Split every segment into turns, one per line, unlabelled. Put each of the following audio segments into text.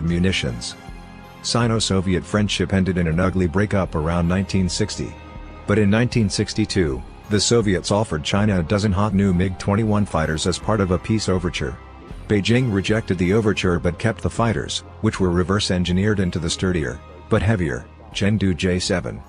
munitions. Sino-Soviet friendship ended in an ugly breakup around 1960. But in 1962, the Soviets offered China a dozen hot new MiG-21 fighters as part of a peace overture. Beijing rejected the overture but kept the fighters, which were reverse-engineered into the sturdier, but heavier, Chengdu J-7.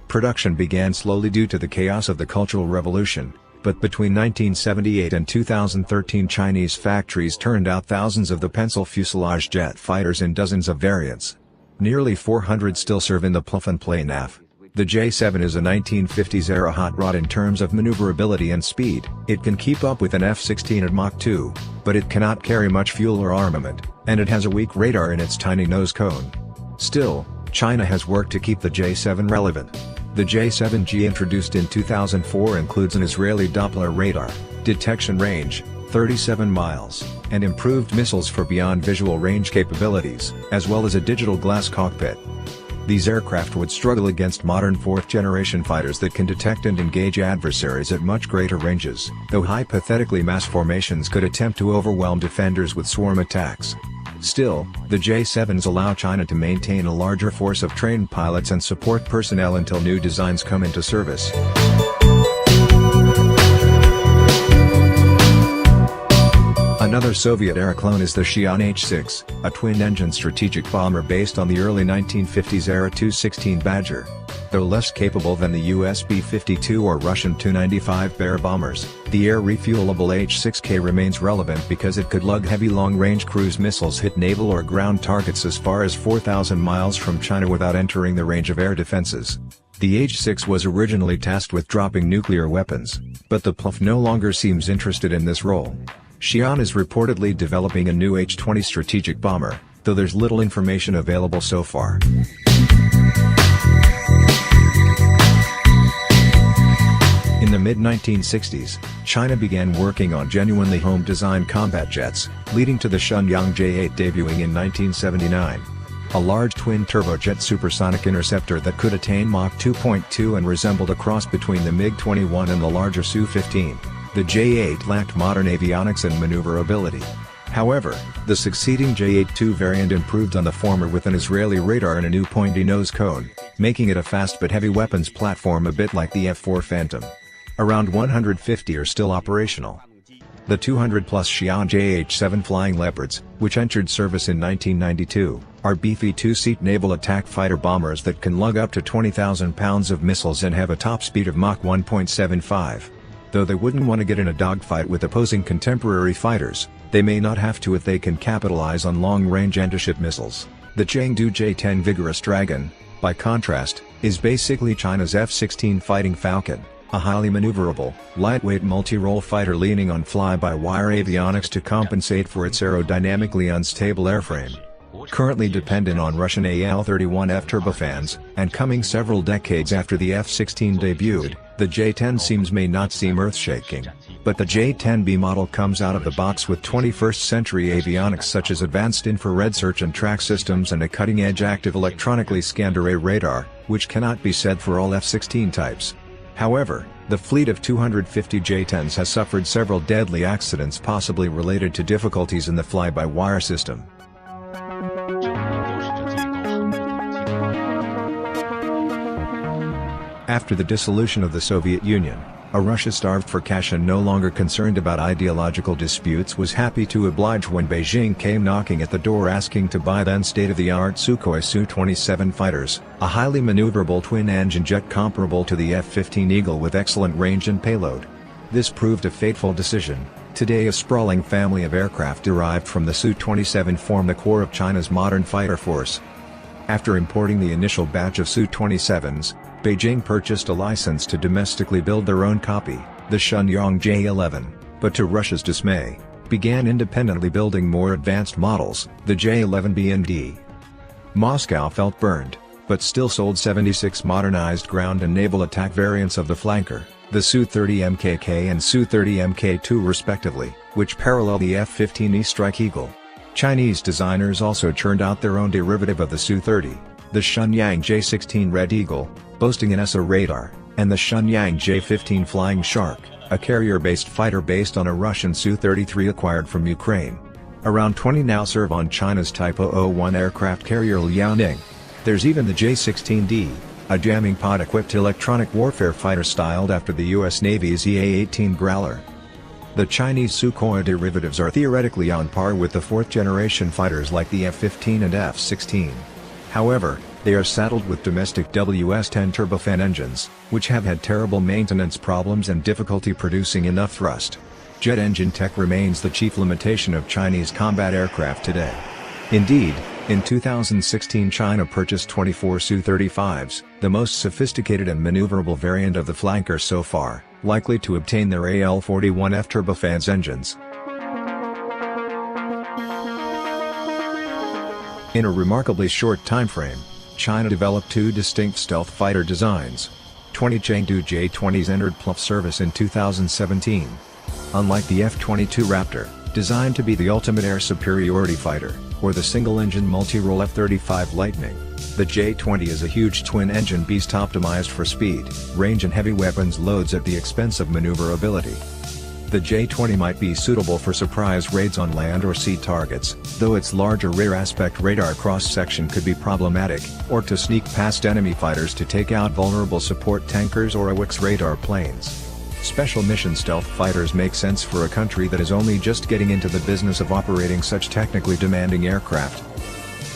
Production began slowly due to the chaos of the Cultural Revolution, but between 1978 and 2013 Chinese factories turned out thousands of the Pencil fuselage jet fighters in dozens of variants. Nearly 400 still serve in the plug-and-play NAF. The J-7 is a 1950s-era hot rod in terms of maneuverability and speed. It can keep up with an F-16 at Mach 2, but it cannot carry much fuel or armament, and it has a weak radar in its tiny nose cone. Still, China has worked to keep the J-7 relevant. The J-7G introduced in 2004 includes an Israeli Doppler radar, detection range, 37 miles, and improved missiles for beyond visual range capabilities, as well as a digital glass cockpit. These aircraft would struggle against modern fourth-generation fighters that can detect and engage adversaries at much greater ranges, though hypothetically mass formations could attempt to overwhelm defenders with swarm attacks. Still, the J-7s allow China to maintain a larger force of trained pilots and support personnel until new designs come into service. Another Soviet-era clone is the Xi'an H-6, a twin-engine strategic bomber based on the early 1950s-era Tu-16 Badger. Though less capable than the US B-52 or Russian Tu-95 Bear bombers, the air-refuelable H-6K remains relevant because it could lug heavy long-range cruise missiles hit naval or ground targets as far as 4,000 miles from China without entering the range of air defenses. The H-6 was originally tasked with dropping nuclear weapons, but the PLF no longer seems interested in this role. Xi'an is reportedly developing a new H-20 strategic bomber, though there's little information available so far. In the mid-1960s, China began working on genuinely home-designed combat jets, leading to the Shenyang J-8 debuting in 1979. A large twin-turbojet supersonic interceptor that could attain Mach 2.2 and resembled a cross between the MiG-21 and the larger Su-15. The J-8 lacked modern avionics and maneuverability. However, the succeeding J-8-2 variant improved on the former with an Israeli radar and a new pointy nose cone, making it a fast but heavy weapons platform a bit like the F-4 Phantom. Around 150 are still operational. The 200-plus Xi'an JH-7 Flying Leopards, which entered service in 1992, are beefy two-seat naval attack fighter bombers that can lug up to 20,000 pounds of missiles and have a top speed of Mach 1.75. Though they wouldn't want to get in a dogfight with opposing contemporary fighters, they may not have to if they can capitalize on long-range anti-ship missiles. The Chengdu J-10 Vigorous Dragon, by contrast, is basically China's F-16 Fighting Falcon, a highly maneuverable, lightweight multi-role fighter leaning on fly-by-wire avionics to compensate for its aerodynamically unstable airframe. Currently dependent on Russian Al-31F turbofans, and coming several decades after the F-16 debuted, the J-10 may not seem earth-shaking. But the J-10B model comes out of the box with 21st-century avionics such as advanced infrared search and track systems and a cutting-edge active electronically scanned array radar, which cannot be said for all F-16 types. However, the fleet of 250 J-10s has suffered several deadly accidents possibly related to difficulties in the fly-by-wire system. After the dissolution of the Soviet Union, a Russia starved for cash and no longer concerned about ideological disputes was happy to oblige when Beijing came knocking at the door asking to buy then state-of-the-art Sukhoi Su-27 fighters, a highly maneuverable twin-engine jet comparable to the F-15 Eagle with excellent range and payload. This proved a fateful decision. Today a sprawling family of aircraft derived from the Su-27 form the core of China's modern fighter force. After importing the initial batch of Su-27s, Beijing purchased a license to domestically build their own copy, the Shenyang J-11, but to Russia's dismay, began independently building more advanced models, the J-11B and D. Moscow felt burned, but still sold 76 modernized ground and naval attack variants of the flanker, the Su-30 MKK and Su-30 Mk2 respectively, which parallel the F-15E Strike Eagle. Chinese designers also churned out their own derivative of the Su-30, the Shenyang J-16 Red Eagle, boasting an ESA radar, and the Shenyang J-15 Flying Shark, a carrier-based fighter based on a Russian Su-33 acquired from Ukraine. Around 20 now serve on China's Type 001 aircraft carrier Liaoning. There's even the J-16D, a jamming pod-equipped electronic warfare fighter styled after the US Navy's EA-18 Growler. The Chinese Sukhoi derivatives are theoretically on par with the fourth-generation fighters like the F-15 and F-16. However, they are saddled with domestic WS-10 turbofan engines, which have had terrible maintenance problems and difficulty producing enough thrust. Jet engine tech remains the chief limitation of Chinese combat aircraft today. Indeed, in 2016 China purchased 24 Su-35s, the most sophisticated and maneuverable variant of the flanker so far, likely to obtain their AL-41F turbofans engines. In a remarkably short timeframe, China developed two distinct stealth fighter designs. 20 Chengdu J-20s entered PLAF service in 2017. Unlike the F-22 Raptor, designed to be the ultimate air superiority fighter, or the single-engine multi-role F-35 Lightning, the J-20 is a huge twin-engine beast optimized for speed, range and heavy weapons loads at the expense of maneuverability. The J-20 might be suitable for surprise raids on land or sea targets, though its larger rear aspect radar cross-section could be problematic, or to sneak past enemy fighters to take out vulnerable support tankers or AWACS radar planes. Special mission stealth fighters make sense for a country that is only just getting into the business of operating such technically demanding aircraft.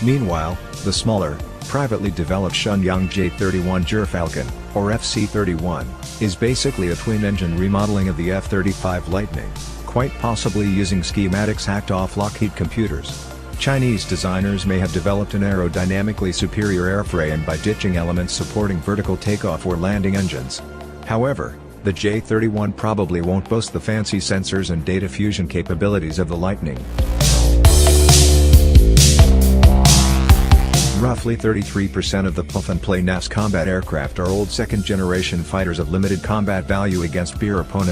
Meanwhile, the smaller, privately developed Shenyang J-31 Gyrfalcon, or FC-31, is basically a twin-engine remodeling of the F-35 Lightning, quite possibly using schematics hacked off Lockheed computers. Chinese designers may have developed an aerodynamically superior airframe by ditching elements supporting vertical takeoff or landing engines. However, the J-31 probably won't boast the fancy sensors and data fusion capabilities of the Lightning. Roughly 33% of the plug-and-play NAS combat aircraft are old second-generation fighters of limited combat value against peer opponents.